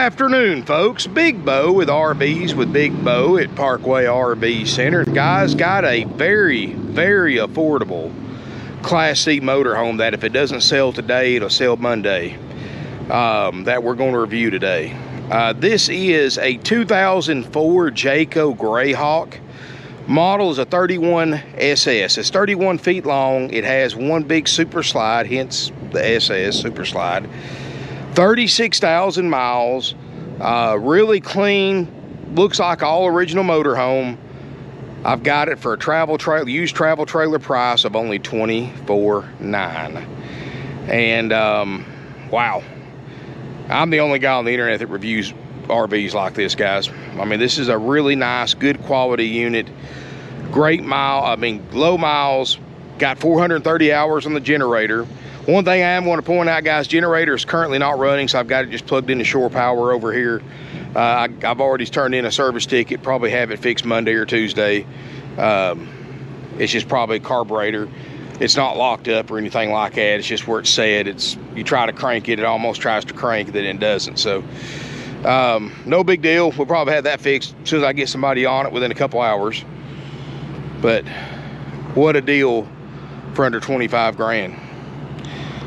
afternoon, folks. Big Bo with RVs with Big Bo at Parkway RV Center. Guys, got a very, very affordable Class C motorhome that if it doesn't sell today, it'll sell Monday, that we're going to review today. This is a 2004 Jayco Greyhawk. Model is a 31 SS. It's 31 feet long. It has one big super slide, hence the SS, super slide. 36,000 miles, really clean, looks like all original motorhome. I've got it for a travel trailer, used travel trailer price of only $24,900. And wow, I'm the only guy on the internet that reviews RVs like this, guys. I mean, this is a really nice, good quality unit. Great low miles, got 430 hours on the generator. One thing I am going to point out, guys, generator is currently not running, so I've got it just plugged into shore power over here. I've already turned in a service ticket, probably have it fixed Monday or Tuesday. It's just probably a carburetor. It's not locked up or anything like that. It's just where it's set. You try to crank it, it almost tries to crank, then it doesn't. So no big deal. We'll probably have that fixed as soon as I get somebody on it within a couple hours. But what a deal for under 25 grand.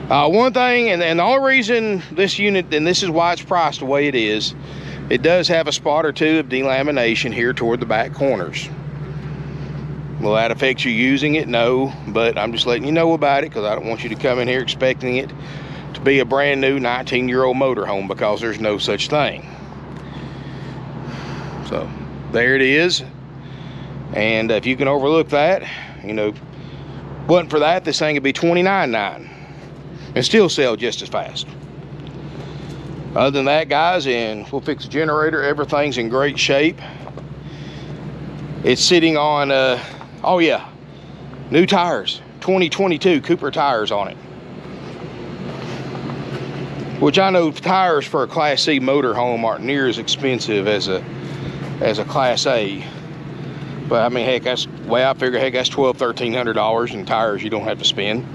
One thing, and the only reason this unit, and this is why it's priced the way it is, it does have a spot or two of delamination here toward the back corners. Will that affect you using it? No, but I'm just letting you know about it because I don't want you to come in here expecting it to be a brand new 19-year-old motorhome, because there's no such thing. So there it is. And if you can overlook that, you know, wasn't for that, this thing would be $29,900 and still sell just as fast. Other than that, guys, and we'll fix the generator, everything's in great shape. It's sitting on oh yeah, new tires, 2022 Cooper tires on it, which I know tires for a Class C motorhome aren't near as expensive as a Class A. But I mean, heck, that's the way I figure. Heck, that's $1,200–1,300 in tires you don't have to spend.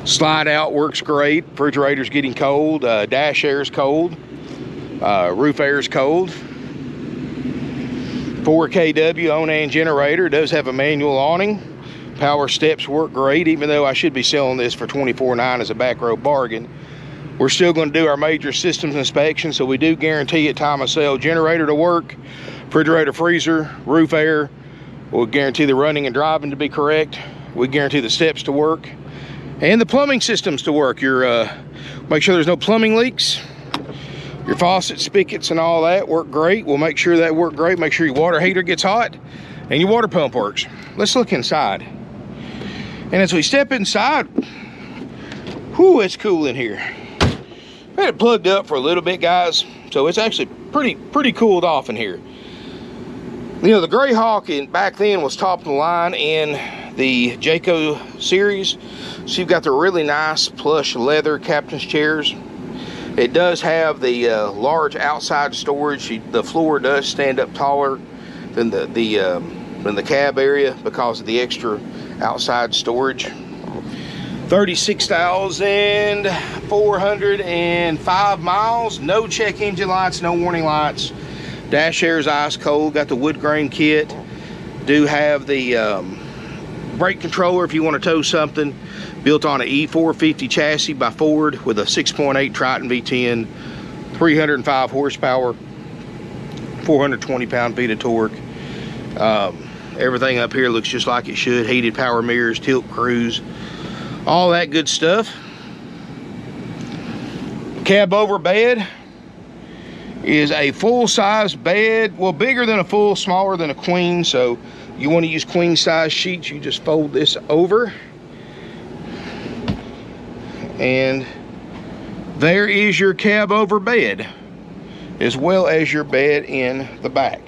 Slide out works great. Refrigerator's getting cold. Dash air's cold. Roof air's cold. 4kW Onan generator. Does have a manual awning. Power steps work great, even though I should be selling this for $24,900 as a back row bargain. We're still going to do our major systems inspection, so we do guarantee at time of sale generator to work, refrigerator, freezer, roof air. We'll guarantee the running and driving to be correct. We guarantee the steps to work and the plumbing systems to work. Make sure there's no plumbing leaks. Your faucets, spigots, and all that work great. We'll make sure that work great. Make sure your water heater gets hot and your water pump works. Let's look inside. And as we step inside, whew, it's cool in here. I had it plugged up for a little bit, guys, so it's actually pretty cooled off in here. You know, the Greyhawk back then was top of the line in the Jayco series. So you've got the really nice plush leather captain's chairs. It does have the large outside storage. The floor does stand up taller than the cab area because of the extra outside storage. 36,405 miles. No check engine lights, no warning lights. Dash air is ice cold. Got the wood grain kit. Do have the brake controller if you want to tow something. Built on an E450 chassis by Ford with a 6.8 Triton V10, 305 horsepower, 420 pound-feet of torque. Everything up here looks just like it should. Heated power mirrors, tilt cruise, all that good stuff. Cabover bed is a full-size bed. Well, bigger than a full, smaller than a queen. So you want to use queen size sheets, you just fold this over. And there is your Cabover bed, as well as your bed in the back.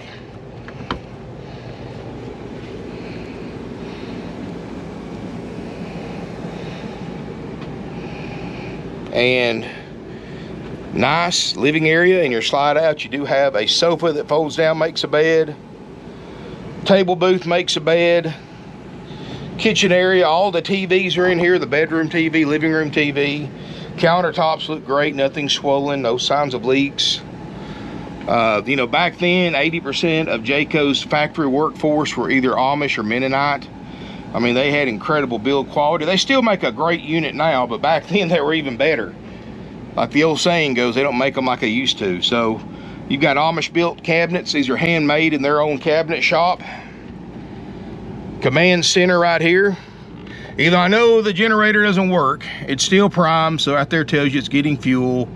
And nice living area in your slide out. You do have a sofa that folds down, makes a bed. Table booth makes a bed. Kitchen area, all the TVs are in here. The bedroom TV, living room TV. Countertops look great, nothing swollen, no signs of leaks. You know, back then, 80% of Jayco's factory workforce were either Amish or Mennonite. I mean, they had incredible build quality. They still make a great unit now, but back then they were even better. Like the old saying goes, they don't make them like they used to. So you've got Amish built cabinets. These are handmade in their own cabinet shop. Command center right here. Either I know the generator doesn't work, it's still prime, so right there tells you it's getting fuel.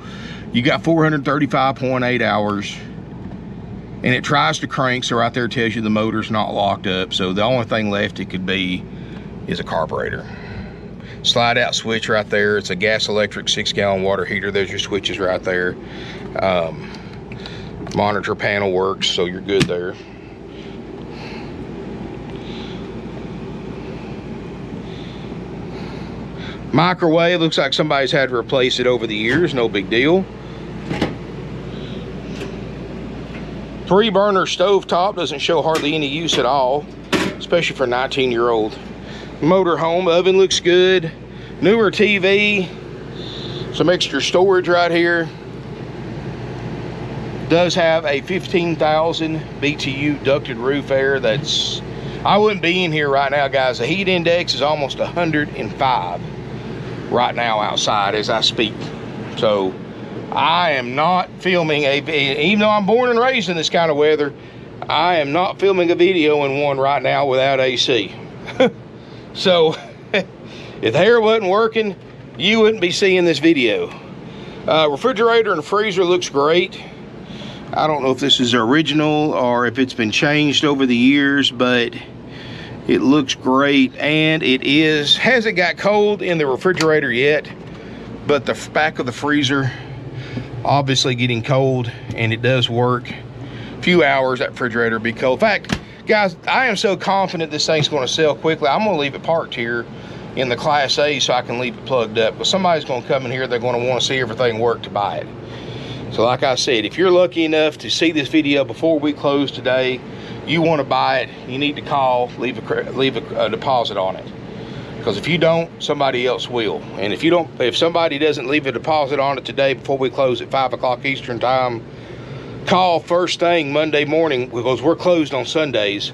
You got 435.8 hours, and it tries to crank, so right there tells you the motor's not locked up. So the only thing left it could be is a carburetor. Slide out switch right there. It's a gas electric 6-gallon water heater. There's your switches right there. Monitor panel works, so you're good there. Microwave, looks like somebody's had to replace it over the years, no big deal. 3-burner stovetop, doesn't show hardly any use at all, especially for a 19-year-old. Motorhome, oven looks good. Newer TV, some extra storage right here. Does have a 15,000 BTU ducted roof air. That's, I wouldn't be in here right now, guys. The heat index is almost 105 right now outside as I speak. So I am not filming even though I'm born and raised in this kind of weather, I am not filming a video in one right now without AC. So if the air wasn't working, you wouldn't be seeing this video. Refrigerator and freezer looks great. I don't know if this is original or if it's been changed over the years, but it looks great. And it hasn't got cold in the refrigerator yet, but the back of the freezer obviously getting cold, and it does work. A few hours that refrigerator will be cold. In fact, guys, I am so confident this thing's going to sell quickly. I'm going to leave it parked here in the Class A so I can leave it plugged up. But somebody's going to come in here, they're going to want to see everything work to buy it. So like I said, if you're lucky enough to see this video before we close today, you want to buy it, you need to call, leave a deposit on it. Because if you don't, somebody else will. And if somebody doesn't leave a deposit on it today before we close at 5 o'clock Eastern time, call first thing Monday morning, because we're closed on Sundays.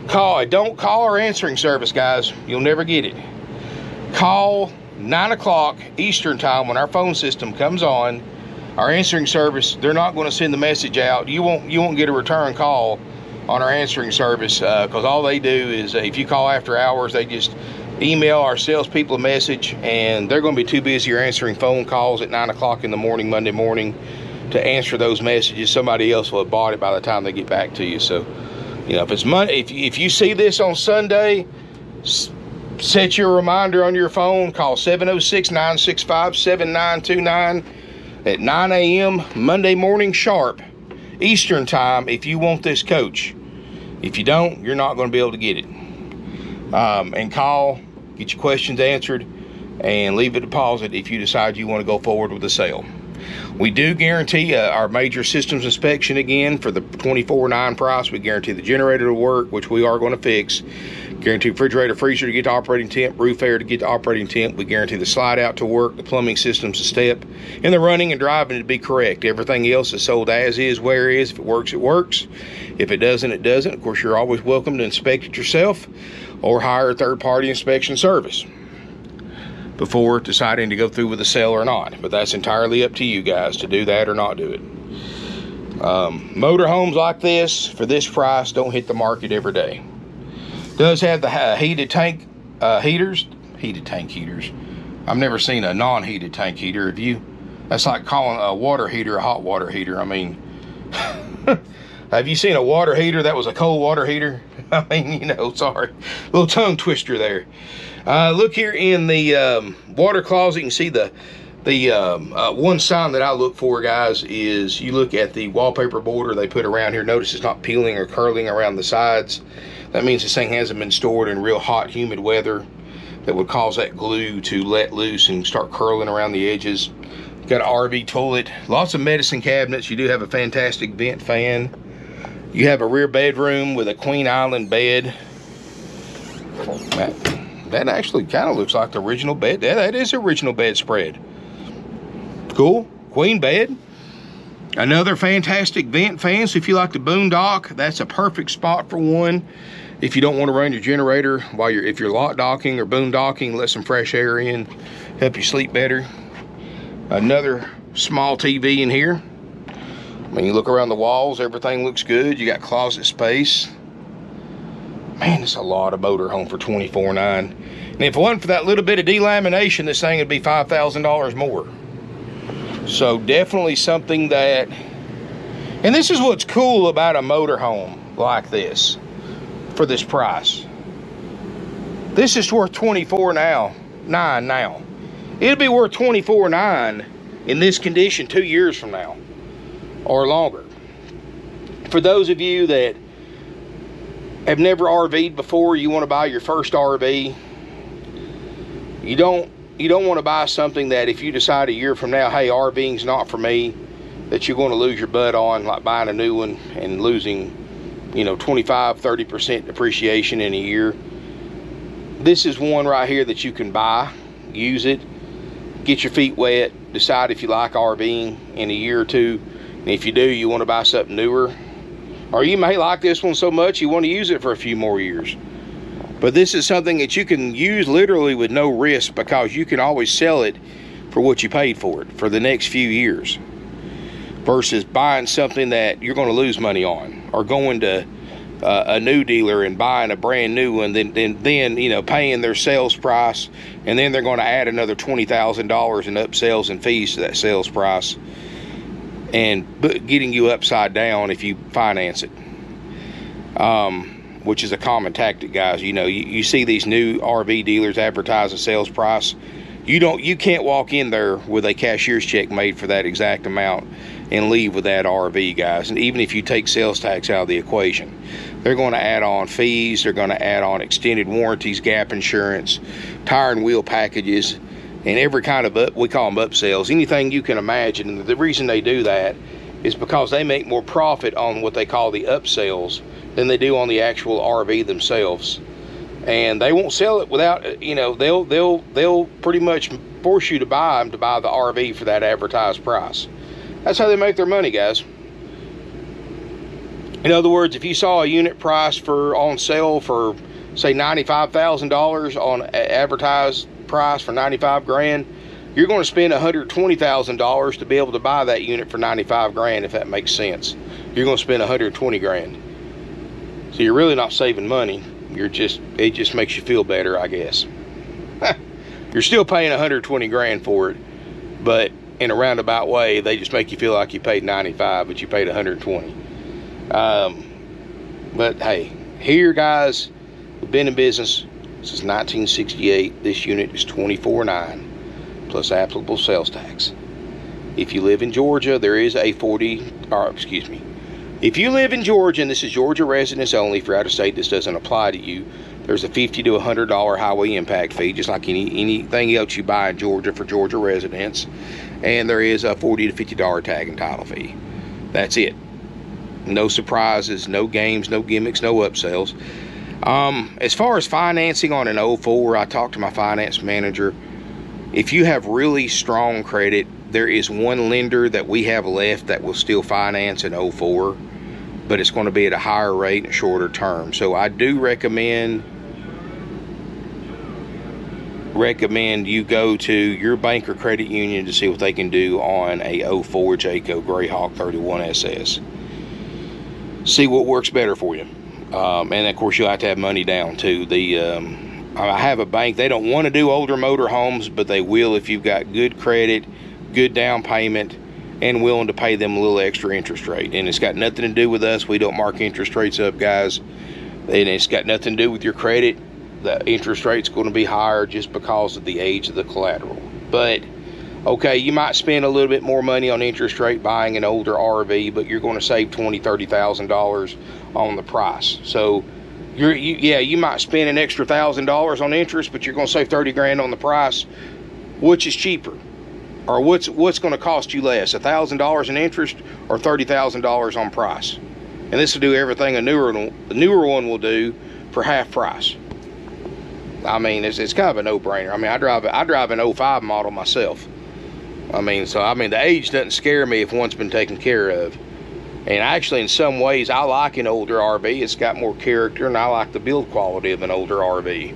Don't call our answering service, guys. You'll never get it. Call 9 o'clock Eastern time when our phone system comes on. Our answering service, they're not going to send the message out. You won't get a return call on our answering service, because all they do is if you call after hours, they just email our salespeople a message, and they're going to be too busy answering phone calls at 9 o'clock in the morning, Monday morning, to answer those messages. Somebody else will have bought it by the time they get back to you. So, you know, if it's Monday, if you see this on Sunday, set your reminder on your phone. Call 706-965-7929 at 9 a.m. Monday morning sharp Eastern time if you want this coach. If you don't, you're not going to be able to get it. And call, get your questions answered, and leave a deposit if you decide you want to go forward with the sale. We do guarantee our major systems inspection again for the $24.9 price. We guarantee the generator to work, which we are going to fix. Guarantee refrigerator, freezer to get to operating temp, roof air to get to operating temp. We guarantee the slide out to work, the plumbing systems to step, and the running and driving to be correct. Everything else is sold as is, where is. If it works, it works. If it doesn't, it doesn't. Of course, you're always welcome to inspect it yourself or hire a third-party inspection service before deciding to go through with the sale or not. But that's entirely up to you guys to do that or not do it. Motorhomes like this, for this price, don't hit the market every day. Does have the heated tank heaters. Heated tank heaters. I've never seen a non-heated tank heater. That's like calling a water heater a hot water heater. I mean, have you seen a water heater that was a cold water heater? I mean, you know, sorry. Little tongue twister there. Look here in the water closet. You can see the one sign that I look for, guys, is you look at the wallpaper border they put around here. Notice it's not peeling or curling around the sides. That means this thing hasn't been stored in real hot, humid weather that would cause that glue to let loose and start curling around the edges. Got an RV toilet, lots of medicine cabinets. You do have a fantastic vent fan. You have a rear bedroom with a Queen Island bed. That actually kind of looks like the original bed. That is the original bedspread. Cool. Queen bed. Another fantastic vent fan. So if you like to boondock, that's a perfect spot for one. If you don't want to run your generator while if you're lot docking or boondocking, let some fresh air in, help you sleep better. Another small TV in here. When you look around the walls, everything looks good. You got closet space. Man, it's a lot of motorhome for $24,900. And if it wasn't for that little bit of delamination, this thing would be $5,000 more. So definitely something that, and this is what's cool about a motorhome like this, for this price. This is worth $24,900 now. It'll be worth $24,900 in this condition 2 years from now or longer. For those of you that have never RV'd before, you want to buy your first RV, you don't want to buy something that if you decide a year from now, hey, RVing's not for me, that you're going to lose your butt on, like buying a new one and losing, you know, 25-30% depreciation in a year. This is one right here that you can buy, use it, get your feet wet, decide if you like RVing in a year or two. And if you do, you want to buy something newer, or you may like this one so much you want to use it for a few more years. But this is something that you can use literally with no risk, because you can always sell it for what you paid for it for the next few years, versus buying something that you're going to lose money on, or going to a new dealer and buying a brand new one, then you know, paying their sales price, and then they're going to add another $20,000 in upsells and fees to that sales price, and getting you upside down if you finance it. Which is a common tactic, guys. You know, you see these new RV dealers advertise a sales price. You can't walk in there with a cashier's check made for that exact amount and leave with that RV, guys. And even if you take sales tax out of the equation, they're going to add on fees, they're going to add on extended warranties, gap insurance, tire and wheel packages, and every kind of we call them upsells, anything you can imagine. And the reason they do that is because they make more profit on what they call the upsells than they do on the actual RV themselves. And they won't sell it without, you know, they'll pretty much force you to buy them, to buy the RV for that advertised price. That's how they make their money, guys. In other words, if you saw a unit price on sale for say $95,000 on advertised price for 95 grand, you're going to spend $120,000 to be able to buy that unit for 95 grand, if that makes sense. You're going to spend 120 grand. So you're really not saving money. It just makes you feel better, I guess. You're still paying 120 grand for it, but in a roundabout way, they just make you feel like you paid 95, but you paid 120. But hey, here, guys, we've been in business since 1968. This unit is $24,900 plus applicable sales tax. If you live in Georgia, there is a if you live in Georgia, and this is Georgia residents only, if you're out of state, this doesn't apply to you, there's a $50 to $100 highway impact fee, just like anything else you buy in Georgia for Georgia residents. And there is a $40 to $50 tag and title fee. That's it. No surprises, no games, no gimmicks, no upsells. As far as financing on an 04, I talked to my finance manager. If you have really strong credit, there is one lender that we have left that will still finance an 04, but it's going to be at a higher rate and shorter term. So I do recommend you go to your bank or credit union to see what they can do on a 04 Jayco Greyhawk 31 SS. See what works better for you. And of course, you'll have to have money down too. I have a bank, they don't want to do older motor homes, but they will if you've got good credit, good down payment, and willing to pay them a little extra interest rate. And it's got nothing to do with us. We don't mark interest rates up, guys. And it's got nothing to do with your credit. The interest rate's going to be higher just because of the age of the collateral. But okay, you might spend a little bit more money on interest rate buying an older RV, but you're going to save $20,000-$30,000 on the price. So you might spend an extra $1,000 on interest, but you're going to save 30 grand on the price. Which is cheaper? Or what's going to cost you less, $1,000 in interest or $30,000 on price? And this will do everything the newer one will do for half price. I mean, it's kind of a no-brainer. I mean, I drive an 05 model myself, I mean, the age doesn't scare me if one's been taken care of. And actually, in some ways, I like an older RV. It's got more character, and I like the build quality of an older RV.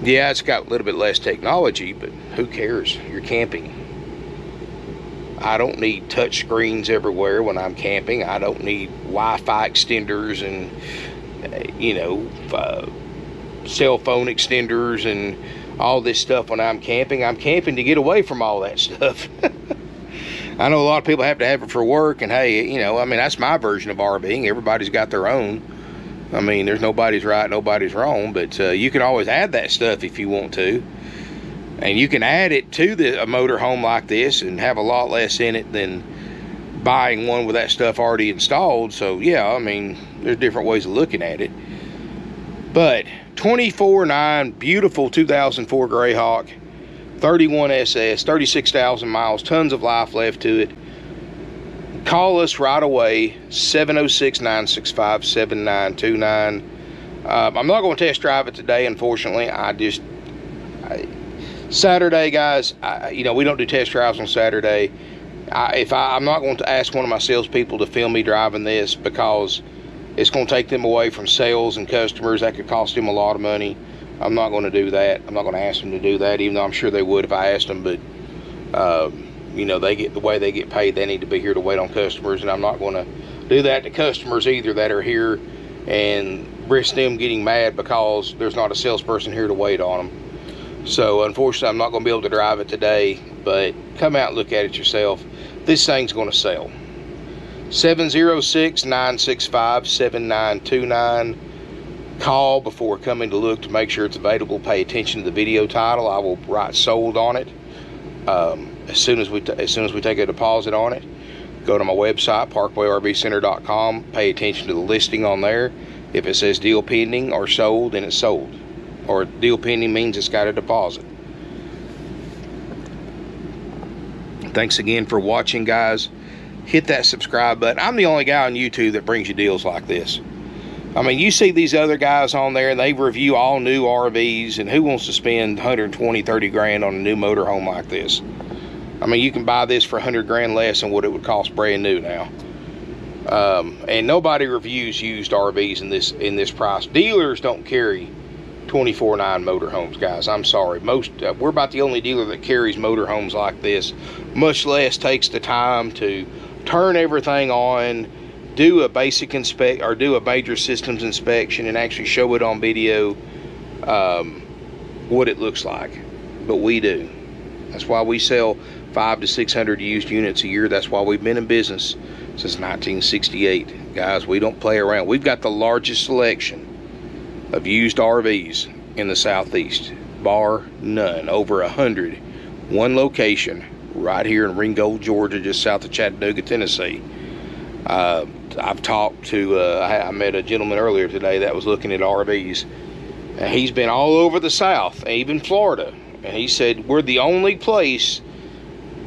Yeah, it's got a little bit less technology, but who cares? You're camping. I don't need touch screens everywhere when I'm camping. I don't need Wi-Fi extenders and, you know, cell phone extenders and all this stuff when I'm camping. I'm camping to get away from all that stuff. I know a lot of people have to have it for work, and hey, you know, I mean, that's my version of RVing. Everybody's got their own. I mean, there's nobody's right, nobody's wrong, but you can always add that stuff if you want to. And you can add it to a motorhome like this and have a lot less in it than buying one with that stuff already installed. So yeah, I mean, there's different ways of looking at it. But 24.9, beautiful 2004 Greyhawk, 31 SS, 36,000 miles, tons of life left to it. Call us right away, 706-965-7929. I'm not going to test drive it today, unfortunately. Saturday, guys, you know, we don't do test drives on Saturday. I'm not going to ask one of my salespeople to film me driving this, because it's going to take them away from sales and customers. That could cost them a lot of money. I'm not going to do that. I'm not going to ask them to do that, even though I'm sure they would if I asked them. But you know, the way they get paid, they need to be here to wait on customers, and I'm not going to do that to customers either that are here and risk them getting mad because there's not a salesperson here to wait on them. So unfortunately, I'm not going to be able to drive it today, but come out and look at it yourself. This thing's going to sell. 706-965-7929. Call before coming to look to make sure it's available. Pay attention to the video title. I will write sold on it. As soon as we take a deposit on it, go to my website, parkwayrvcenter.com. Pay attention to the listing on there. If it says deal pending or sold, then it's sold. Or deal pending means it's got a deposit. Thanks again for watching, guys. Hit that subscribe button. I'm the only guy on YouTube that brings you deals like this. I mean, you see these other guys on there, and they review all new RVs, and who wants to spend 120, 30 grand on a new motorhome like this? I mean, you can buy this for 100 grand less than what it would cost brand new now. And nobody reviews used RVs in this price. Dealers don't carry 24.9 motorhomes, guys. I'm sorry. We're about the only dealer that carries motorhomes like this, much less takes the time to turn everything on, do a basic inspect or do a major systems inspection, and actually show it on video what it looks like. But we do. That's why we sell 500 to 600 used units a year. That's why we've been in business since 1968. Guys, we don't play around. We've got the largest selection of used RVs in the Southeast, bar none. Over 100. One location right here in Ringgold, Georgia, just south of Chattanooga, Tennessee. I've talked to, I met a gentleman earlier today that was looking at RVs, and he's been all over the South, even Florida, and he said, we're the only place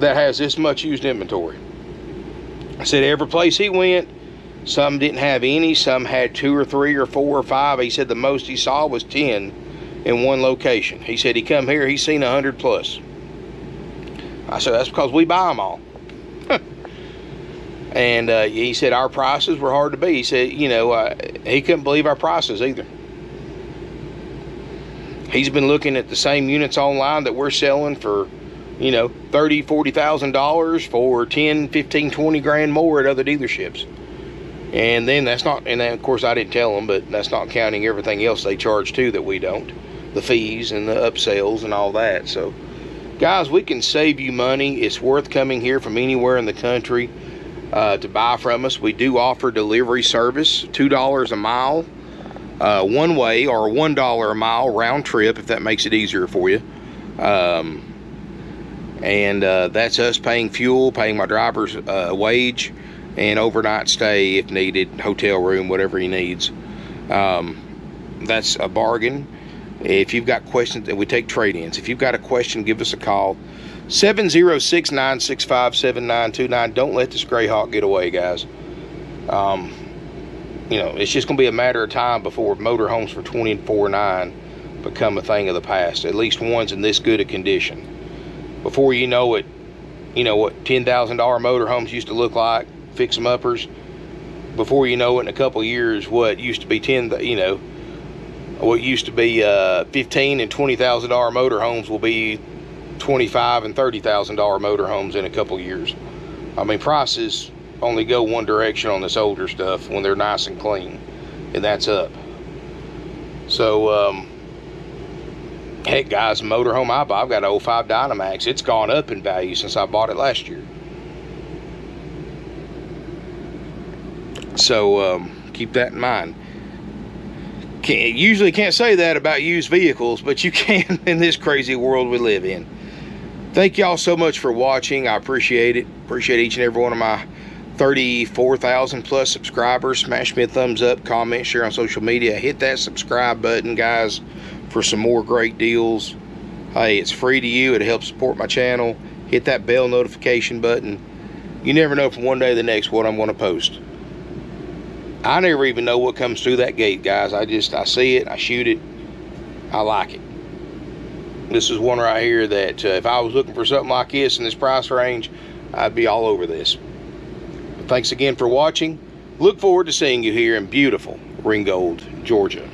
that has this much used inventory. I said every place he went, some didn't have any, some had 2 or 3 or 4 or 5. He said the most he saw was 10 in one location. He said he come here, he's seen 100 plus. I said, that's because we buy them all. And he said our prices were hard to beat. He said, you know, he couldn't believe our prices either. He's been looking at the same units online that we're selling for, you know, $30,000, $40,000 for 10, 15, 20 grand more at other dealerships. And then that's not, and then of course I didn't tell them, but that's not counting everything else they charge too that we don't. The fees and the upsells and all that. So, guys, we can save you money. It's worth coming here from anywhere in the country to buy from us. We do offer delivery service, $2 a mile one way, or $1 a mile round trip, if that makes it easier for you. And that's us paying fuel, paying my driver's wage, and overnight stay if needed, hotel room, whatever he needs. That's a bargain. If you've got questions, and we take trade-ins. If you've got a question, give us a call. 706-965-7929. Don't let this Greyhawk get away, guys. You know, it's just going to be a matter of time before motorhomes for 24.9 become a thing of the past. At least one's in this good a condition. Before you know it, you know, what $10,000 motorhomes used to look like, fix-em-uppers. Before you know it, in a couple of years, what used to be what used to be $15,000 and $20,000 motorhomes will be $25,000 and $30,000 motorhomes in a couple of years. I mean, prices only go one direction on this older stuff when they're nice and clean, and that's up. So, heck, guys, motorhome I buy, I've got an 05 Dynamax. It's gone up in value since I bought it last year. So, keep that in mind. Usually can't say that about used vehicles, but you can in this crazy world we live in. Thank y'all so much for watching. I appreciate it. Appreciate each and every one of my 34,000 plus subscribers. Smash me a thumbs up, comment, share on social media. Hit that subscribe button, guys, for some more great deals. Hey, it's free to you. It helps support my channel. Hit that bell notification button. You never know from one day to the next what I'm going to post. I never even know what comes through that gate, guys. I see it, I shoot it, I like it. This is one right here that if I was looking for something like this in this price range, I'd be all over this. But thanks again for watching. Look forward to seeing you here in beautiful Ringgold, Georgia.